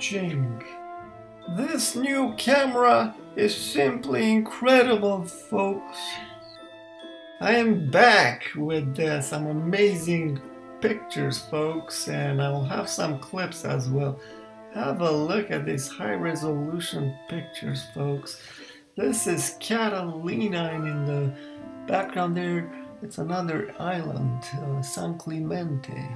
watching. This new camera is simply incredible, folks. I am back with some amazing pictures, folks, and I'll have some clips as well. Have a look at these high-resolution pictures, folks. This is Catalina, and in the background there, it's another island, San Clemente.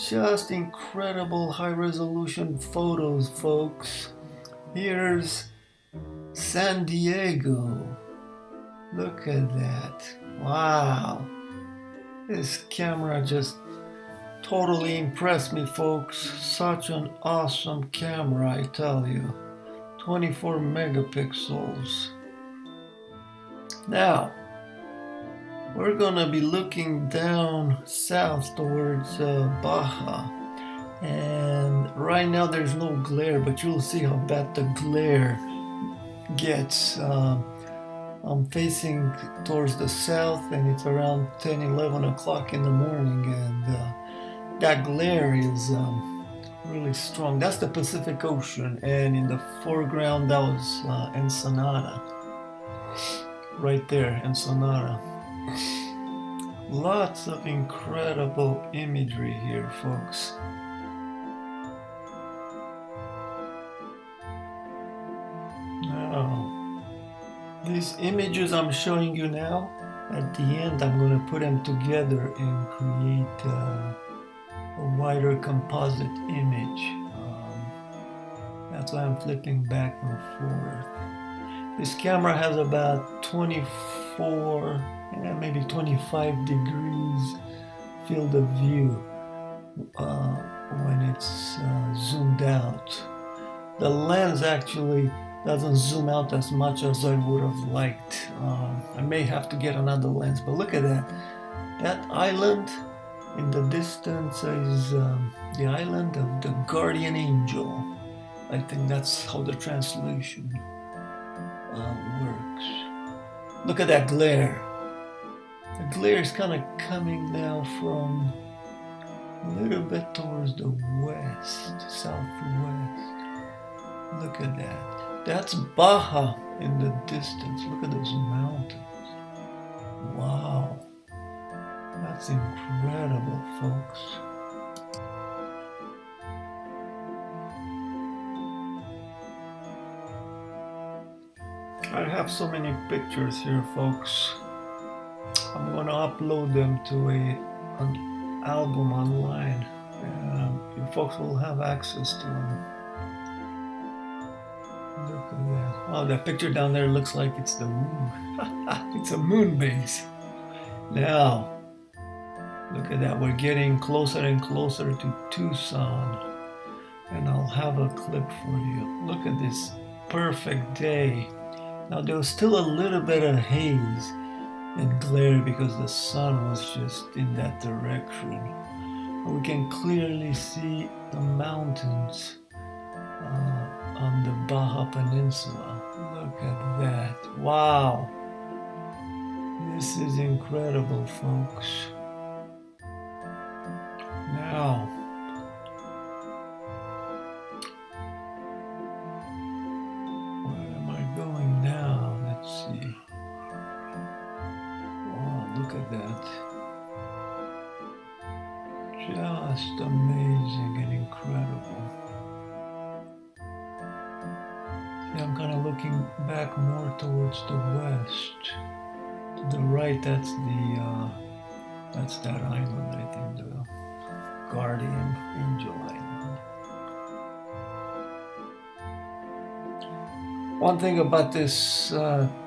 Just incredible high-resolution photos, folks. Here's San Diego. Look at that. Wow. This camera just totally impressed me, folks. Such an awesome camera, I tell you. 24 megapixels. Now, we're gonna be looking down south towards Baja. And right now there's no glare, but you'll see how bad the glare gets. I'm facing towards the south, and it's around 10-11 o'clock in the morning, and that glare is really strong. That's the Pacific Ocean, and in the foreground that was Ensenada. Right there, Ensenada. Lots of incredible imagery here, folks. Now, these images I'm showing you now, at the end I'm going to put them together and create a wider composite image. That's why I'm flipping back and forth. This camera has about 24, maybe 25 degrees field of view when it's zoomed out. The lens actually doesn't zoom out as much as I would have liked. I may have to get another lens, but look at that. That island in the distance is the island of the guardian angel. I think that's how the translation works. Look at that glare. The glare is kind of coming now from a little bit towards the west, southwest. Look at that. That's Baja in the distance. Look at those mountains. Wow. That's incredible, folks. I have so many pictures here, folks. I'm going to upload them to an album online, and you folks will have access to them. Look at that. Wow, that picture down there looks like it's the moon. It's a moon base. Now, look at that. We're getting closer and closer to Tucson. And I'll have a clip for you. Look at this perfect day. Now, there was still a little bit of haze and glare because the sun was just in that direction. But we can clearly see the mountains on the Baja Peninsula. Look at that. Wow. This is incredible, folks. Now, where am I going now? Let's see. Wow, look at that. Just amazing and incredible. I'm kind of looking back more towards the west. To the right, that's that island, I think, the Guardian Angel Island. One thing about this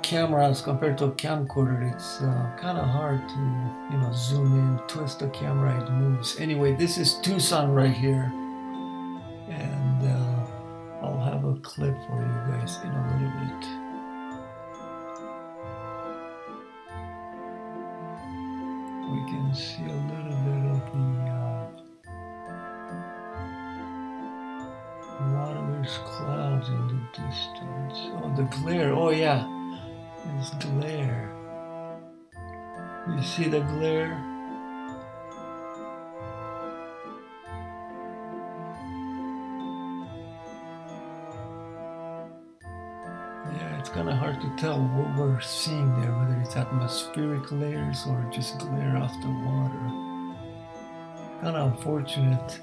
camera as compared to a camcorder, it's kind of hard to, zoom in, twist the camera, it moves. Anyway, this is Tucson right here, and I'll have a clip for you guys in a little bit. We can see a little bit of a lot of these clouds in the distance. Oh, the glare. Oh, yeah. There's glare. You see the glare? kind of hard to tell what we're seeing there, whether it's atmospheric layers or just glare off the water. Kind of unfortunate.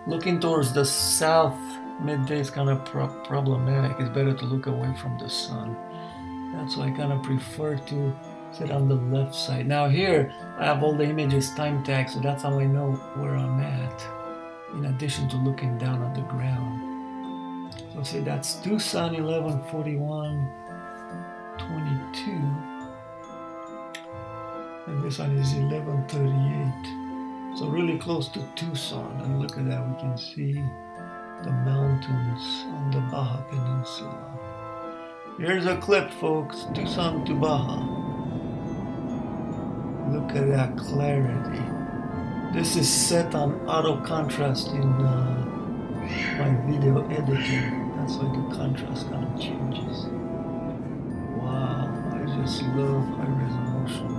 Looking towards the south midday is kind of problematic. It's better to look away from the sun. That's why I kind of prefer to sit on the left side. Now here, I have all the images time tagged, so that's how I know where I'm at, in addition to looking down on the ground. So say that's Tucson, 11:41, 22. And this one is 11:38. So really close to Tucson. And look at that, we can see the mountains on the Baja Peninsula. Here's a clip, folks, Tucson to Baja. Look at that clarity. This is set on auto contrast in my video editor. That's why the contrast kind of changes. Wow, I just love high resolution.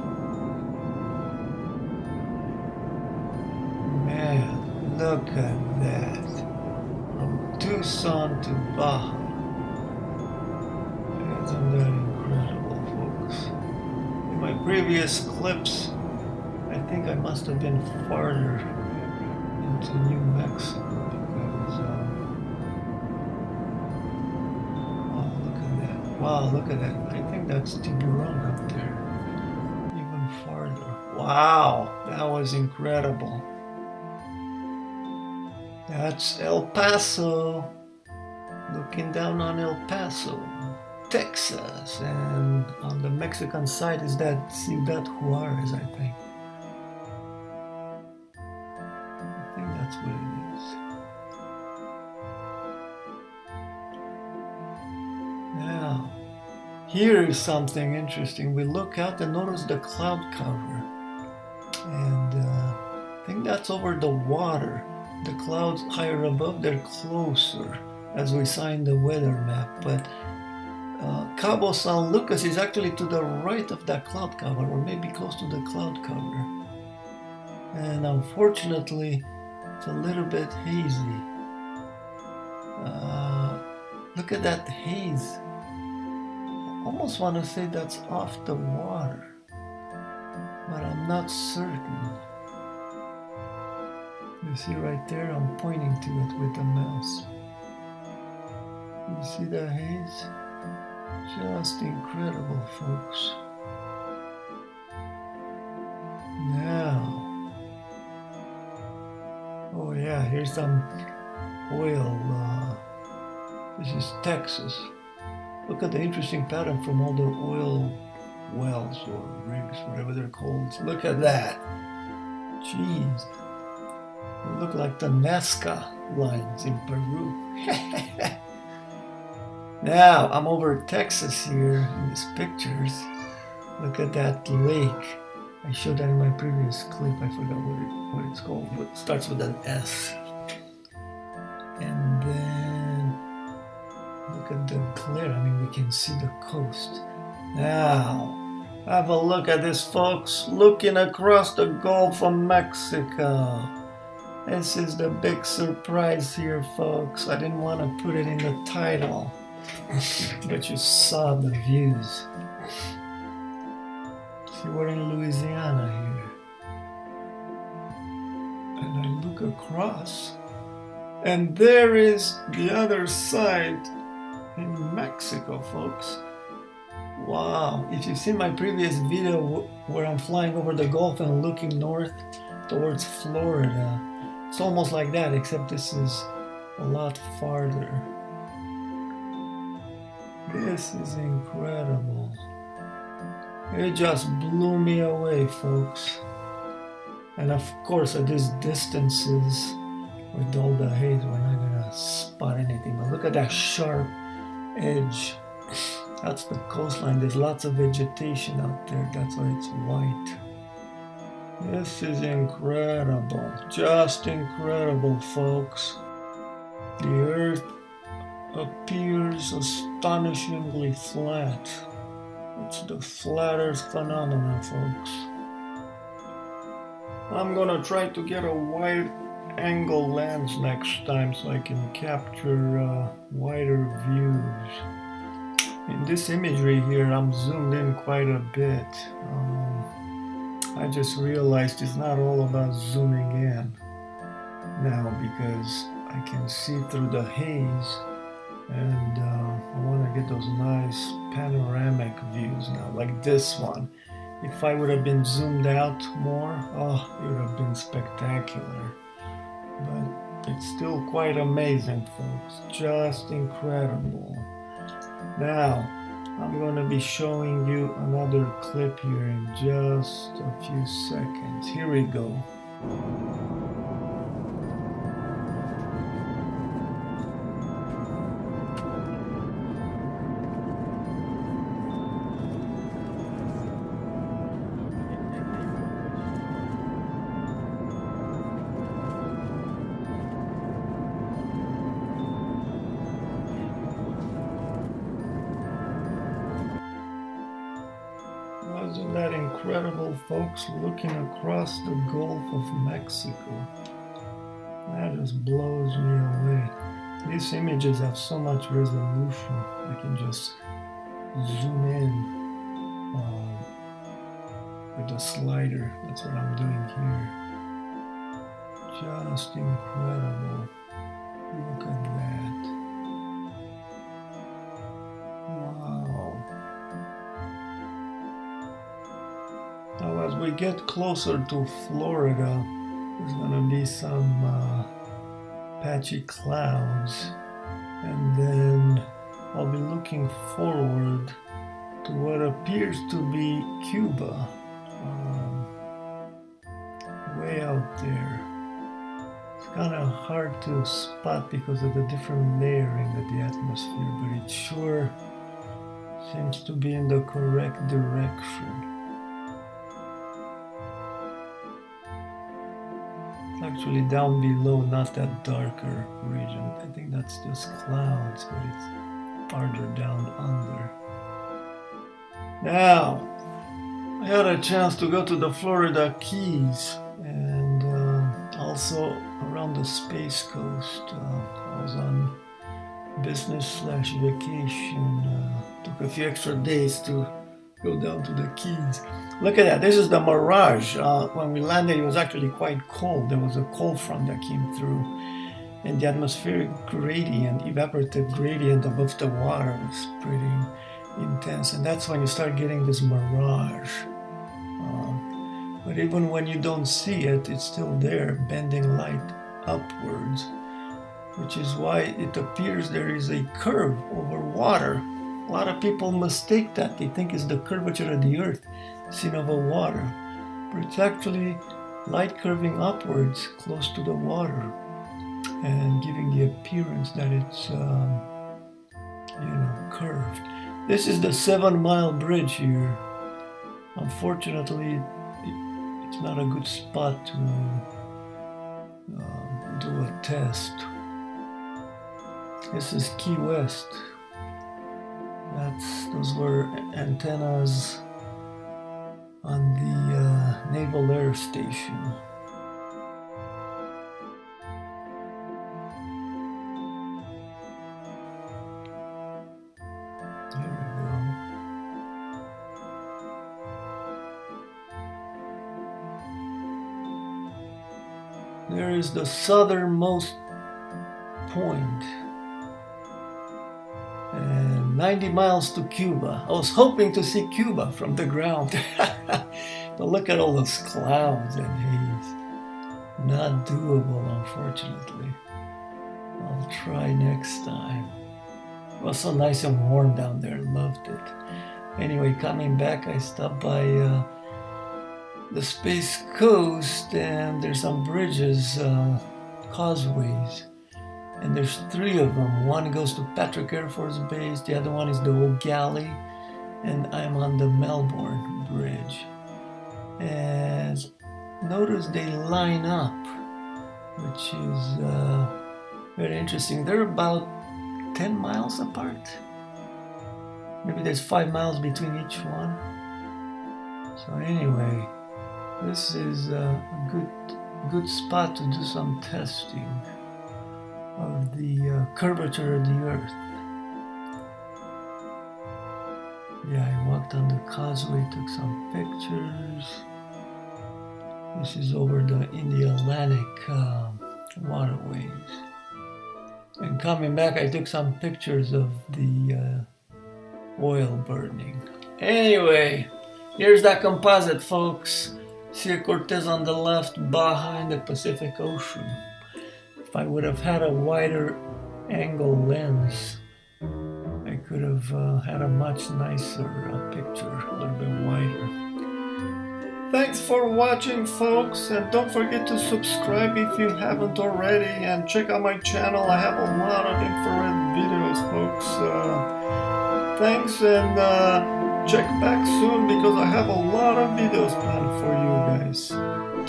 Man, look at that. From Tucson to Baja. Isn't that incredible, folks? In my previous clips, I think I must have been farther into New Mexico because, oh, look at that. Wow, look at that. I think that's Tiburon up there. Even farther. Wow, that was incredible. That's El Paso. Looking down on El Paso, Texas, and on the Mexican side is that Ciudad Juarez, I think. I think that's what it is. Now, here is something interesting. We look out and notice the cloud cover, and I think that's over the water. The clouds higher above, they're closer as we sign the weather map, but Cabo San Lucas is actually to the right of that cloud cover, or maybe close to the cloud cover. And unfortunately, it's a little bit hazy. Look at that haze. Almost want to say that's off the water, but I'm not certain. You see right there, I'm pointing to it with the mouse. You see that haze? Just incredible, folks. Now, oh yeah, here's some oil. This is Texas. Look at the interesting pattern from all the oil wells or rigs, whatever they're called. Look at that. Jeez. They look like the Nazca lines in Peru. Now, I'm over Texas here in these pictures. Look at that lake. I showed that in my previous clip. I forgot what it's called. It starts with an S. And then, look at the glare. I mean, we can see the coast. Now, have a look at this, folks. Looking across the Gulf of Mexico. This is the big surprise here, folks. I didn't want to put it in the title. But you saw the views. See, we're in Louisiane here. And I look across, and there is the other side in Mexico, folks. Wow, if you've seen my previous video where I'm flying over the Gulf and looking north towards Florida, it's almost like that, except this is a lot farther. This is incredible. It just blew me away, folks. And of course, at these distances, with all the haze, we're not gonna spot anything. But look at that sharp edge. That's the coastline. There's lots of vegetation out there. That's why it's white. This is incredible. Just incredible, folks. The earth appears astonishingly flat. It's the flat earth phenomenon, folks. I'm gonna try to get a wide angle lens next time so I can capture wider views. In this imagery here, I'm zoomed in quite a bit. I just realized it's not all about zooming in now because I can see through the haze, and I want to get those nice panoramic views now, like this one. If I would have been zoomed out more, oh, it would have been spectacular. But it's still quite amazing, folks. Just incredible. Now, I'm going to be showing you another clip here in just a few seconds. Here we go. Wasn't that incredible, folks? Looking across the Gulf of Mexico. That just blows me away. These images have so much resolution. I can just zoom in with the slider. That's what I'm doing here. Just incredible. Look at that. Wow. Now, as we get closer to Florida, there's going to be some patchy clouds, and then I'll be looking forward to what appears to be Cuba, way out there. It's kind of hard to spot because of the different layering of the atmosphere, but it sure seems to be in the correct direction. Actually down below, not that darker region. I think that's just clouds, but it's farther down under. Now, I had a chance to go to the Florida Keys and also around the Space Coast. I was on business/vacation. Took a few extra days to go down to the Keys. Look at that. This is the mirage. When we landed, it was actually quite cold. There was a cold front that came through, and the atmospheric gradient, evaporative gradient above the water was pretty intense. And that's when you start getting this mirage. But even when you don't see it, it's still there, bending light upwards, which is why it appears there is a curve over water. A lot of people mistake that. They think it's the curvature of the earth seen over water, but it's actually light curving upwards close to the water and giving the appearance that it's curved. This is the 7 Mile Bridge here. Unfortunately, it's not a good spot to do a test. This is Key West. Those were antennas on the Naval Air Station. There we go. There is the southernmost point. And 90 miles to Cuba. I was hoping to see Cuba from the ground. But look at all those clouds and haze. Not doable, unfortunately. I'll try next time. It was so nice and warm down there. Loved it. Anyway, coming back, I stopped by the Space Coast, and there's some bridges, causeways. And there's 3 of them. One goes to Patrick Air Force Base, the other one is the Old Galley, and I'm on the Melbourne Bridge. And notice they line up, which is very interesting. They're about 10 miles apart. Maybe there's 5 miles between each one. So anyway, this is a good spot to do some testing of the curvature of the Earth. Yeah, I walked on the causeway, took some pictures. This is over in the Atlantic waterways. And coming back, I took some pictures of the oil burning. Anyway, here's that composite, folks. Sierra Cortez on the left, Baja in the Pacific Ocean. If I would have had a wider angle lens, I could have had a much nicer picture, a little bit wider. Thanks for watching, folks, and don't forget to subscribe if you haven't already, and check out my channel. I have a lot of infrared videos, folks. Thanks, and check back soon because I have a lot of videos planned for you guys.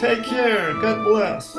Take care. God bless.